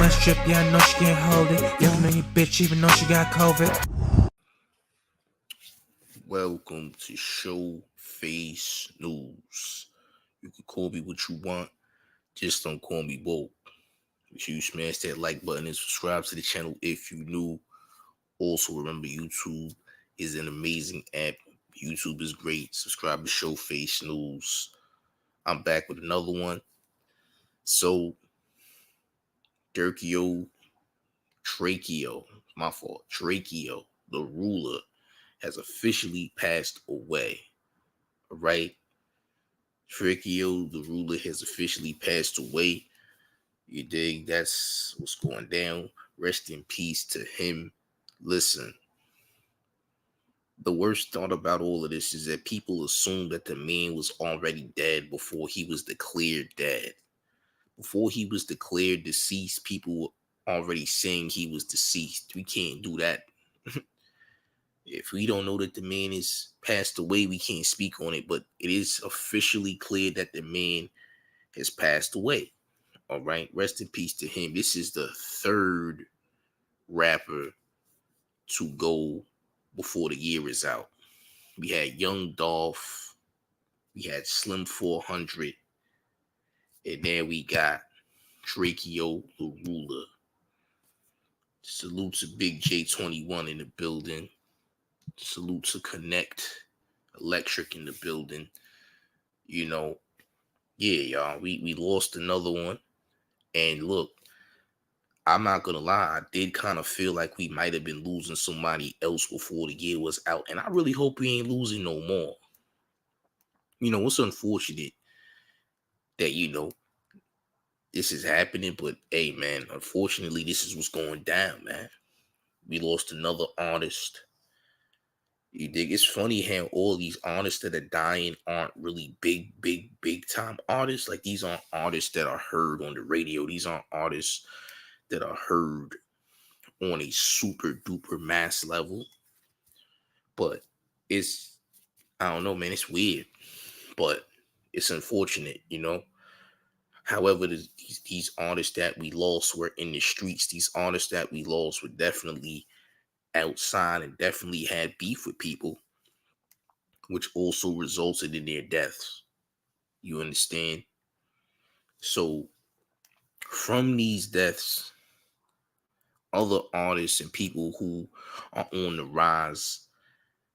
tryna strip, yeah, I know she can't hold it. You know your bitch even though she got COVID. Welcome to Show Face News. You can call me what you want, just don't call me woke. Make sure you smash that like button and subscribe to the channel if you new. Also, remember YouTube is an amazing app. YouTube is great. Subscribe to Show Face News. I'm back with another one. So, Drakeo, my fault, Drakeo, the ruler, has officially passed away. All right? Drakeo, the ruler, has officially passed away. You dig? That's what's going down. Rest in peace to him. Listen, the worst thought about all of this is that people assume that the man was already dead before he was declared dead. Before he was declared deceased, people were already saying he was deceased. We can't do that. If we don't know that the man is passed away, we can't speak on it, but it is officially clear that the man has passed away. All right, rest in peace to him. This is the third rapper to go before the year is out. We had Young Dolph, we had Slim 400, and then we got Drakeo the Ruler. Salute to Big J21 in the building. Salute to Connect Electric in the building. You know, yeah, y'all, we lost another one. And look, I'm not gonna lie, I did kind of feel like we might have been losing somebody else before the year was out. And I really hope we ain't losing no more. You know, it's unfortunate that, this is happening, but hey man, unfortunately, this is what's going down, man. We lost another artist. You dig? It's funny how all these artists that are dying aren't really big time artists. Like, these aren't artists that are heard on the radio. These aren't artists that are heard on a super duper mass level. But it's, I don't know, man, it's weird. But it's unfortunate, However, these artists that we lost were in the streets. These artists that we lost were definitely outside and definitely had beef with people, which also resulted in their deaths. You understand? So from these deaths, other artists and people who are on the rise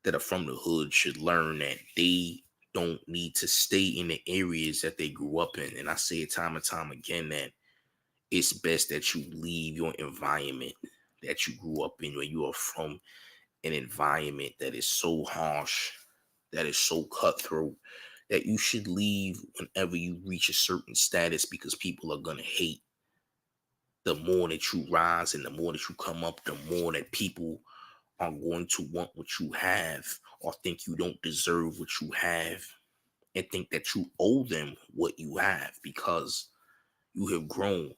that are from the hood should learn that they don't need to stay in the areas that they grew up in. And I say it time and time again that it's best that you leave your environment that you grew up in, where you are from, an environment that is so harsh, that is so cutthroat, that you should leave whenever you reach a certain status, because people are going to hate. The more that you rise and the more that you come up, the more that people are going to want what you have, or think you don't deserve what you have, and think that you owe them what you have because you have grown,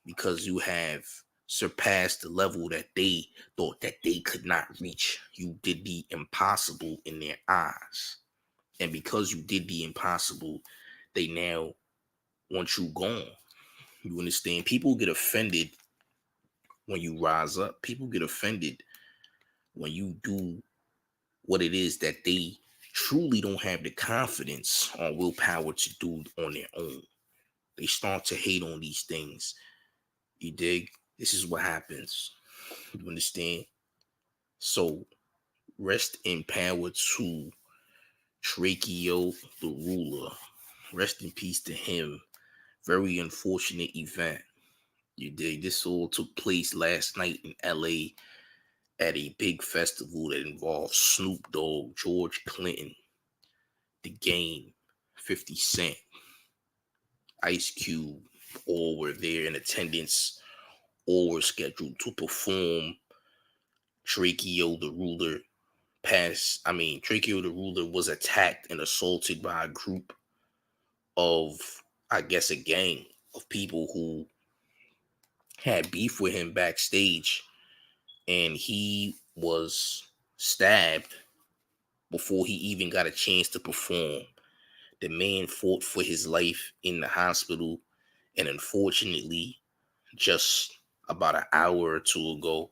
because you have surpassed the level that they thought that they could not reach. You did the impossible in their eyes. And because you did the impossible, they now want you gone. You understand? People get offended when you rise up. People get offended when you do what it is that they truly don't have the confidence or willpower to do on their own. They start to hate on these things. You dig? This is what happens. You understand? So rest in power to Drakeo the Ruler. Rest in peace to him. Very unfortunate event. You dig? This all took place last night in LA at a big festival that involved Snoop Dogg, George Clinton, The Game, 50 Cent, Ice Cube. All were there in attendance. All were scheduled to perform. Drakeo the Ruler Drakeo the Ruler was attacked and assaulted by a group of, I guess, a gang of people who had beef with him backstage, and he was stabbed before he even got a chance to perform. The man fought for his life in the hospital, and unfortunately just about an hour or two ago,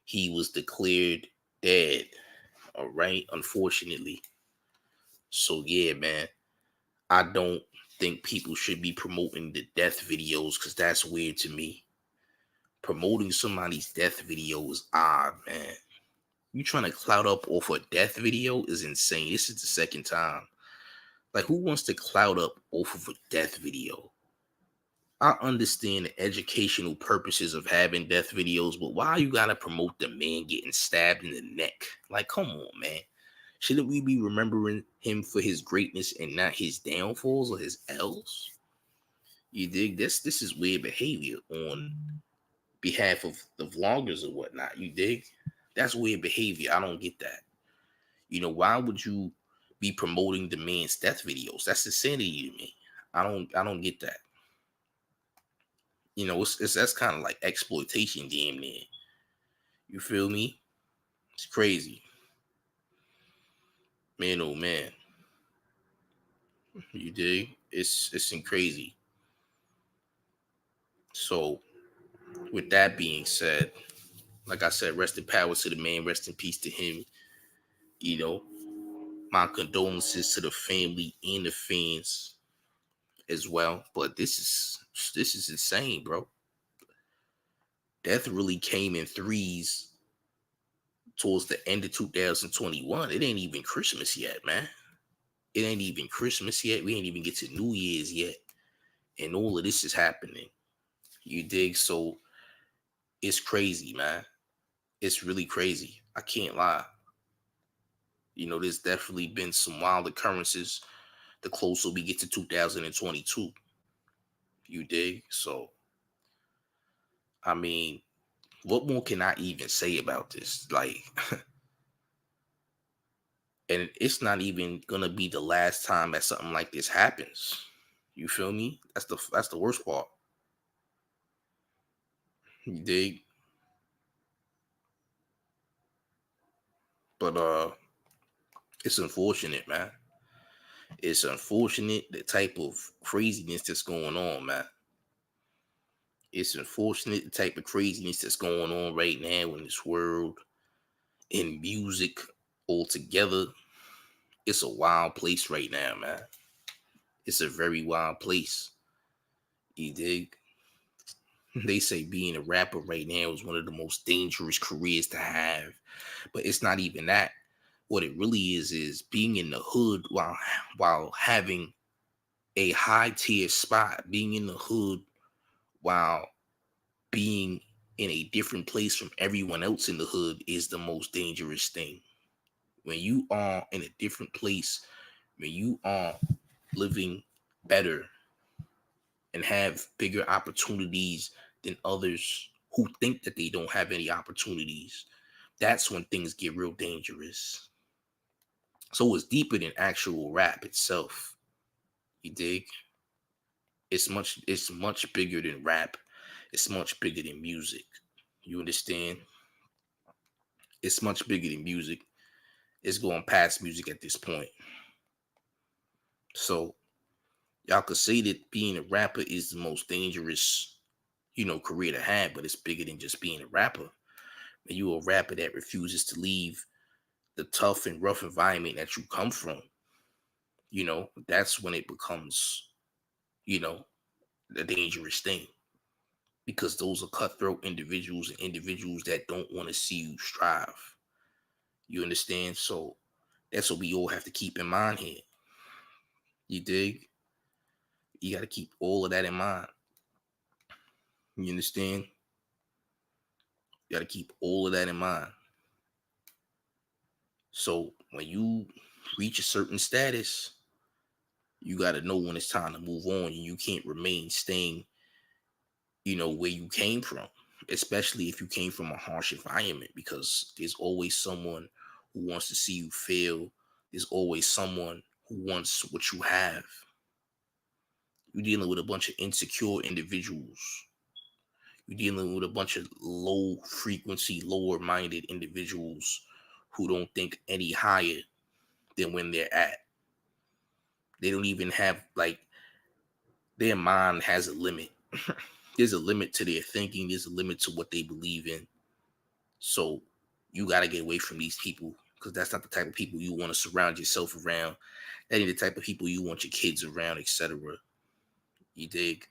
he was declared dead. All right, unfortunately. So yeah, man, I don't think people should be promoting the death videos because that's weird to me. Promoting somebody's death video is odd, man. You trying to clout up off a death video is insane. This is the second time. Like, who wants to clout up off of a death video? I understand the educational purposes of having death videos, but why you gotta promote the man getting stabbed in the neck? Like, come on, man. Shouldn't we be remembering him for his greatness and not his downfalls or his L's? You dig? This is weird behavior on behalf of the vloggers or whatnot. You dig? That's weird behavior. I don't get that. Why would you be promoting the man's death videos? That's insanity to me. I don't get that. It's that's kind of like exploitation, damn near. You feel me? It's crazy, man. Oh man, you dig? It's crazy. So, with that being said, like I said, rest in power to the man. Rest in peace to him. You know, my condolences to the family and the fans as well. But this is insane, bro. Death really came in threes towards the end of 2021. It ain't even Christmas yet, man. It ain't even Christmas yet. We ain't even get to New Year's yet. And all of this is happening. You dig? So it's crazy, man. It's really crazy. I can't lie. There's definitely been some wild occurrences the closer we get to 2022. You dig? So, I mean, what more can I even say about this? Like, and it's not even gonna be the last time that something like this happens. You feel me? That's the worst part. You dig? But it's unfortunate, man. It's unfortunate the type of craziness that's going on, man. It's unfortunate the type of craziness that's going on right now in this world, in music altogether. It's a wild place right now, man. It's a very wild place. You dig? They say being a rapper right now is one of the most dangerous careers to have, but it's not even that. What it really is being in the hood while having a high tier spot, being in the hood while being in a different place from everyone else in the hood is the most dangerous thing. When you are in a different place, when you are living better and have bigger opportunities than others who think that they don't have any opportunities, that's when things get real dangerous. So it's deeper than actual rap itself. You dig? It's much bigger than rap. It's much bigger than music. You understand? It's much bigger than music. It's going past music at this point. So y'all could say that being a rapper is the most dangerous, career to have, but it's bigger than just being a rapper. And you a rapper that refuses to leave the tough and rough environment that you come from. That's when it becomes, you know, a dangerous thing. Because those are cutthroat individuals and individuals that don't want to see you strive. You understand? So that's what we all have to keep in mind here. You dig? You got to keep all of that in mind. You understand? You got to keep all of that in mind. So when you reach a certain status, you got to know when it's time to move on. And you can't remain staying, where you came from, especially if you came from a harsh environment, because there's always someone who wants to see you fail. There's always someone who wants what you have. You're dealing with a bunch of insecure individuals. You're dealing with a bunch of low frequency, lower minded individuals who don't think any higher than when they're at. They don't even have, like, their mind has a limit. There's a limit to their thinking. There's a limit to what they believe in. So you got to get away from these people, because that's not the type of people you want to surround yourself around. That ain't the type of people you want your kids around, etc. You dig?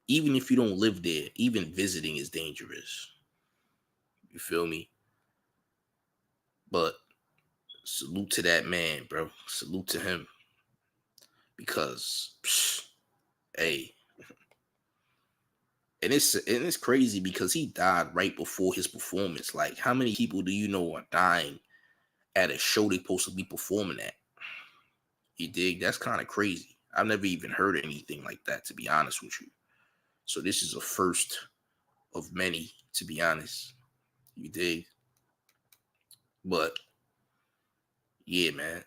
Even if you don't live there, even visiting is dangerous. You feel me? But salute to that man, bro. Salute to him. Because, hey, and it's crazy because he died right before his performance. Like, how many people do you know are dying at a show they're supposed to be performing at? You dig? That's kind of crazy. I've never even heard anything like that, to be honest with you. So this is a first of many, to be honest. You dig? But yeah, man,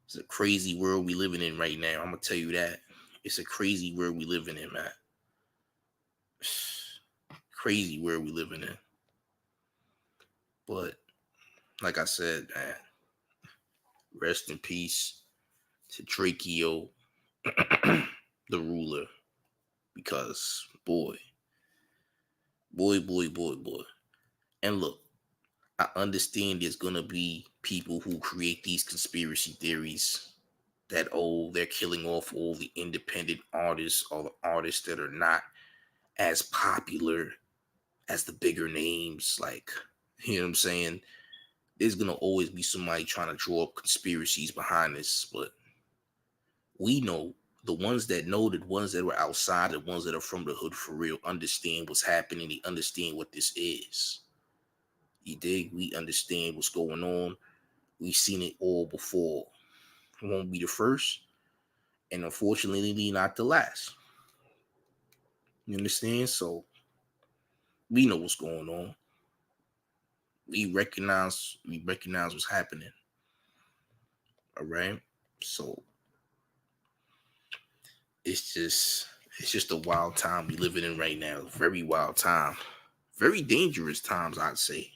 it's a crazy world we living in right now. I'm gonna tell you that. It's a crazy world we living in, man. Crazy world we living in. But like I said, man, rest in peace to Drakeo, the ruler. Because boy. And look, I understand there's gonna be people who create these conspiracy theories that, oh, they're killing off all the independent artists, all the artists that are not as popular as the bigger names. Like, you know what I'm saying? There's gonna always be somebody trying to draw up conspiracies behind this, but we know, the ones that know, the ones that were outside, the ones that are from the hood for real, understand what's happening. They understand what this is. You dig? We understand what's going on. We've seen it all before. It won't be the first, and unfortunately not the last. You understand? So we know what's going on. We recognize what's happening. All right. So it's just a wild time we living in right now. Very wild time. Very dangerous times, I'd say.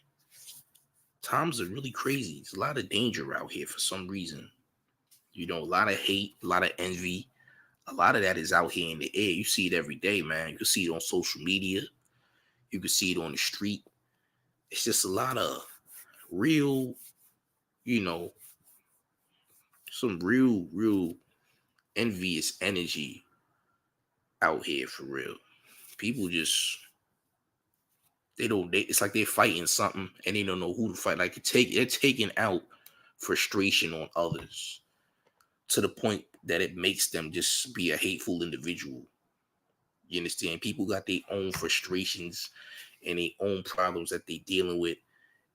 Times are really crazy. There's a lot of danger out here for some reason. You know, a lot of hate, a lot of envy. A lot of that is out here in the air. You see it every day, man. You can see it on social media. You can see it on the street. It's just a lot of real, you know, some real envious energy out here for real. People just, it's like they're fighting something and they don't know who to fight. Like they're taking out frustration on others to the point that it makes them just be a hateful individual. You understand? People got their own frustrations and their own problems that they're dealing with,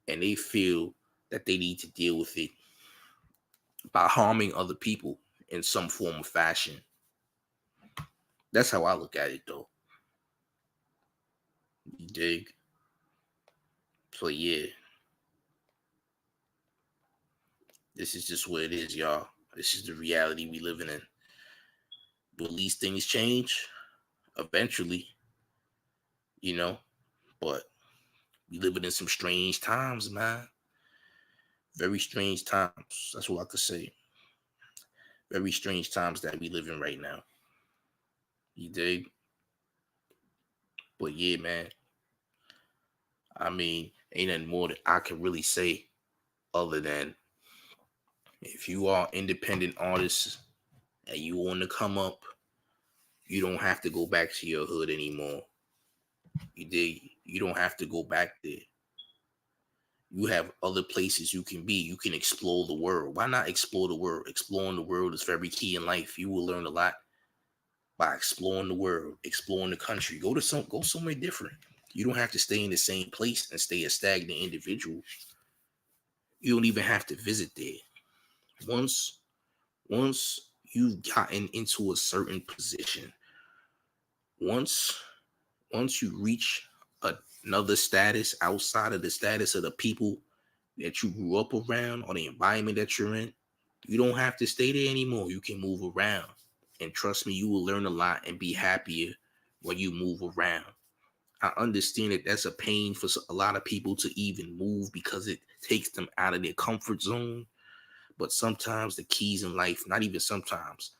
and they feel that they need to deal with it by harming other people in some form of fashion. That's how I look at it, though. You dig? So yeah, this is just what it is, y'all. This is the reality we living in. Will these things change? Eventually, you know, but we living in some strange times, man. Very strange times. That's what I could say. Very strange times that we live in right now. You dig? But yeah, man. I mean, ain't nothing more that I can really say other than, if you are independent artists and you want to come up, you don't have to go back to your hood anymore. You dig? You don't have to go back there. You have other places you can be. You can explore the world. Why not explore the world? Exploring the world is very key in life. You will learn a lot by exploring the world, exploring the country. Go somewhere different. You don't have to stay in the same place and stay a stagnant individual. You don't even have to visit there. Once you've gotten into a certain position, once you reach another status outside of the status of the people that you grew up around or the environment that you're in, you don't have to stay there anymore. You can move around. And trust me, you will learn a lot and be happier when you move around. I understand that that's a pain for a lot of people to even move because it takes them out of their comfort zone. But sometimes the keys in life, not even sometimes,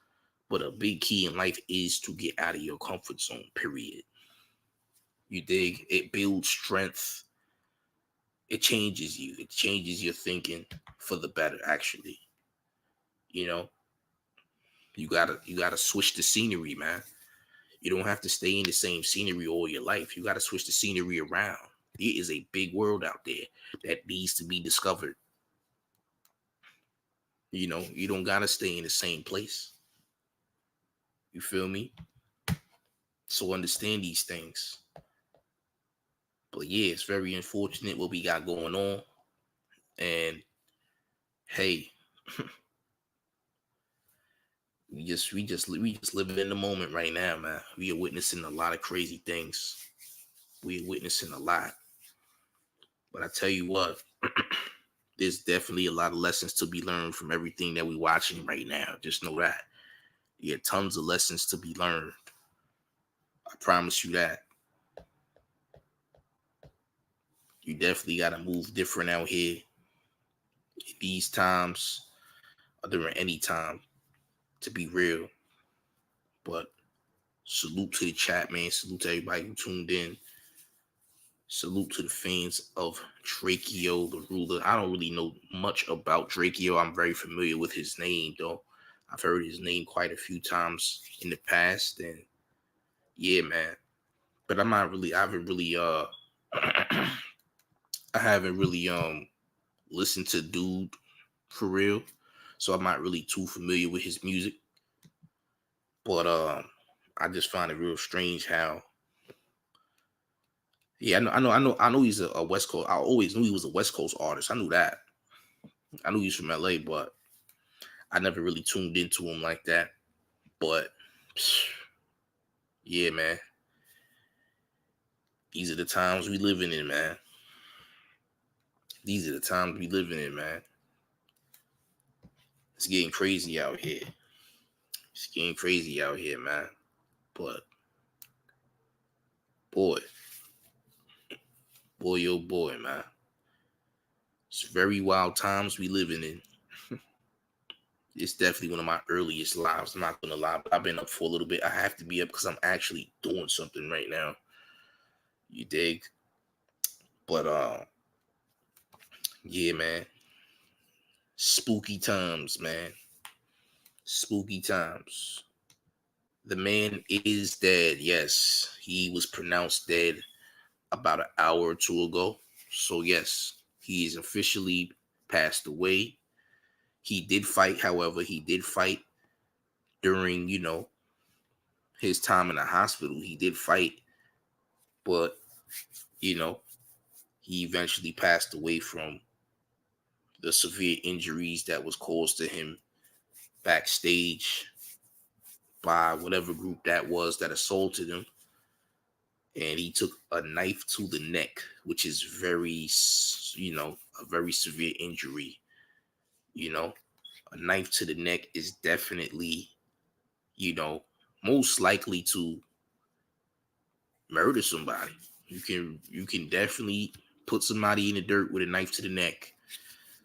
But a big key in life is to get out of your comfort zone, period. You dig? It builds strength. It changes you. It changes your thinking for the better, actually. You know, you gotta switch the scenery, man. You don't have to stay in the same scenery all your life. You gotta switch the scenery around. There is a big world out there that needs to be discovered. You know, you don't gotta stay in the same place. You feel me? So understand these things. But yeah, it's very unfortunate what we got going on. And hey, we just living in the moment right now, man. We are witnessing a lot of crazy things. We are witnessing a lot. But I tell you what, there's definitely a lot of lessons to be learned from everything that we're watching right now. Just know that. Yeah, tons of lessons to be learned. I promise you that. You definitely gotta move different out here in these times or during any time, to be real. But salute to the chat, man. Salute to everybody who tuned in. Salute to the fans of Drakeo, the ruler. I don't really know much about Drakeo. I'm very familiar with his name, though. I've heard his name quite a few times in the past, and yeah, man. But I'm not really. I haven't really. I haven't really listened to dude for real, so I'm not really too familiar with his music. But I just find it real strange how. Yeah, I know he's a West Coast. I always knew he was a West Coast artist. I knew that. I knew he was from LA, but I never really tuned into him like that. But yeah, man, these are the times we living in, man. These are the times we living in, man. It's getting crazy out here. It's getting crazy out here, man. But boy, boy, oh boy, man. It's very wild times we living in. It's definitely one of my earliest lives. I'm not gonna lie, but I've been up for a little bit. I have to be up because I'm actually doing something right now. You dig? But yeah, man. Spooky times, man. Spooky times. The man is dead. Yes, he was pronounced dead about an hour or two ago. So yes, he is officially passed away. He did fight, however, he did fight during, his time in the hospital. He did fight, but you know, he eventually passed away from the severe injuries that was caused to him backstage by whatever group that was that assaulted him. And he took a knife to the neck, which is a very severe injury. You know, a knife to the neck is definitely, most likely to murder somebody. You can definitely put somebody in the dirt with a knife to the neck.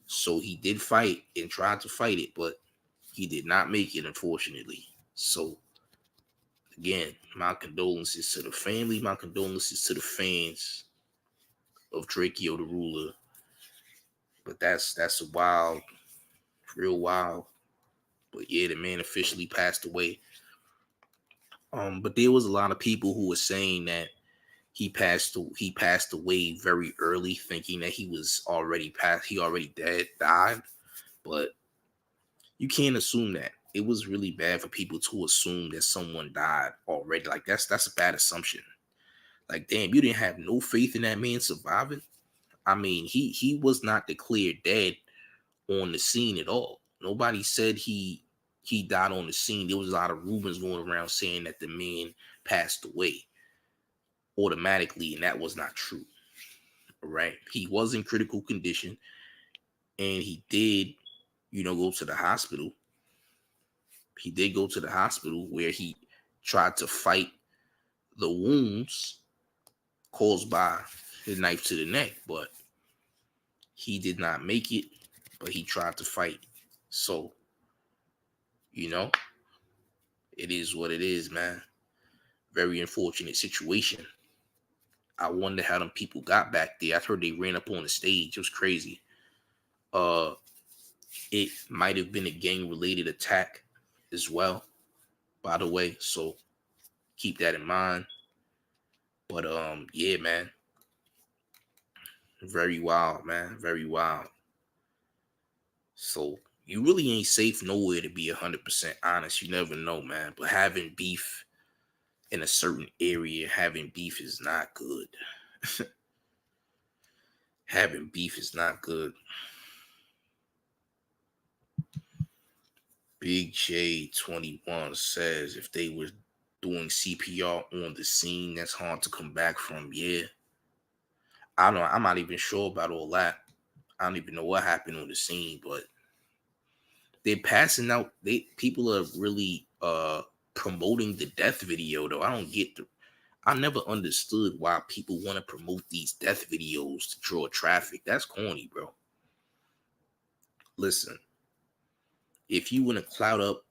So he did fight and tried to fight it, but he did not make it, unfortunately. So again, my condolences to the family, my condolences to the fans of Drakeo the Ruler. But that's a wild, real wild. But yeah, the man officially passed away. But there was a lot of people who were saying that he passed away very early, thinking that he was already passed, he already died. But you can't assume that. It was really bad for people to assume that someone died already. Like that's a bad assumption. Like, damn, you didn't have no faith in that man surviving. I mean, he was not declared dead on the scene at all. Nobody said he died on the scene. There was a lot of rumors going around saying that the man passed away automatically, and that was not true. Right? He was in critical condition, and he did, go to the hospital. He did go to the hospital where he tried to fight the wounds caused by his knife to the neck, but he did not make it. But he tried to fight. So, you know, It is what it is, man. Very unfortunate situation. I wonder how them people got back there. I heard they ran up on the stage. It was crazy. Uh, it might have been a gang-related attack as well, by the way. So keep that in mind. But yeah, man. Very wild, man. Very wild. So you really ain't safe nowhere, to be 100% honest. You never know, man. But having beef in a certain area, having beef is not good. Having beef is not good. Big J21 says if they were doing CPR on the scene, that's hard to come back from. Yeah. I don't know. I'm not even sure about all that. I don't even know what happened on the scene, but they're passing out. People are really promoting the death video though. I never understood why people want to promote these death videos to draw traffic. That's corny, bro. Listen, if you want to cloud up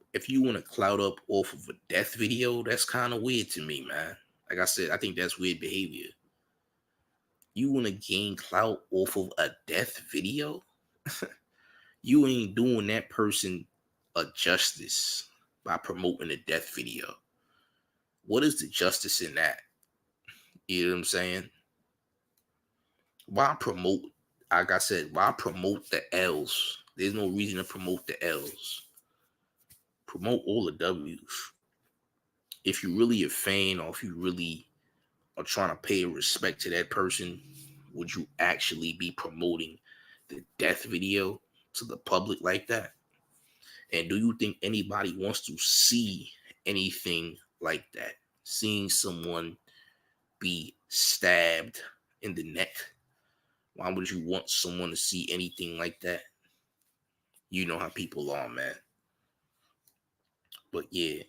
off of a death video, that's kind of weird to me, man. Like I said, I think that's weird behavior. You want to gain clout off of a death video? You ain't doing that person a justice by promoting a death video. What is the justice in that? You know what I'm saying? Why promote, like I said, why promote the L's? There's no reason to promote the L's. Promote all the W's. If you're really a fan, or if you really are trying to pay respect to that person, would you actually be promoting the death video to the public like that? And do you think anybody wants to see anything like that? Seeing someone be stabbed in the neck? Why would you want someone to see anything like that? You know how people are, man. But yeah,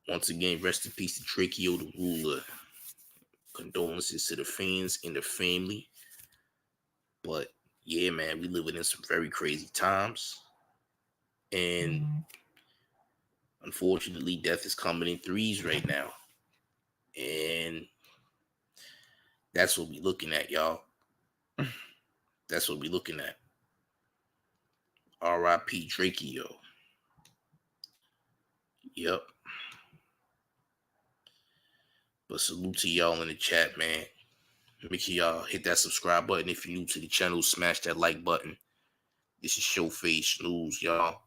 once again, rest in peace to Drakeo the Ruler. Condolences to the fans and the family. But yeah, man, we living in some very crazy times. And unfortunately, death is coming in threes right now. And that's what we looking at, y'all. That's what we looking at. R.I.P. Drakeo. Yep. But salute to y'all in the chat, man. Make sure y'all hit that subscribe button. If you're new to the channel, smash that like button. This is Showface News, y'all.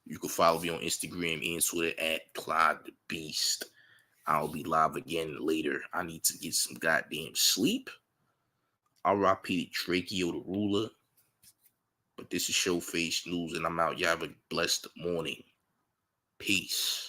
You can follow me on Instagram and Twitter at KLIDEDABEAST. I'll be live again later. I need to get some goddamn sleep. R.I.P. Drakeo the Ruler. But this is Showface News, and I'm out. Y'all have a blessed morning. Peace.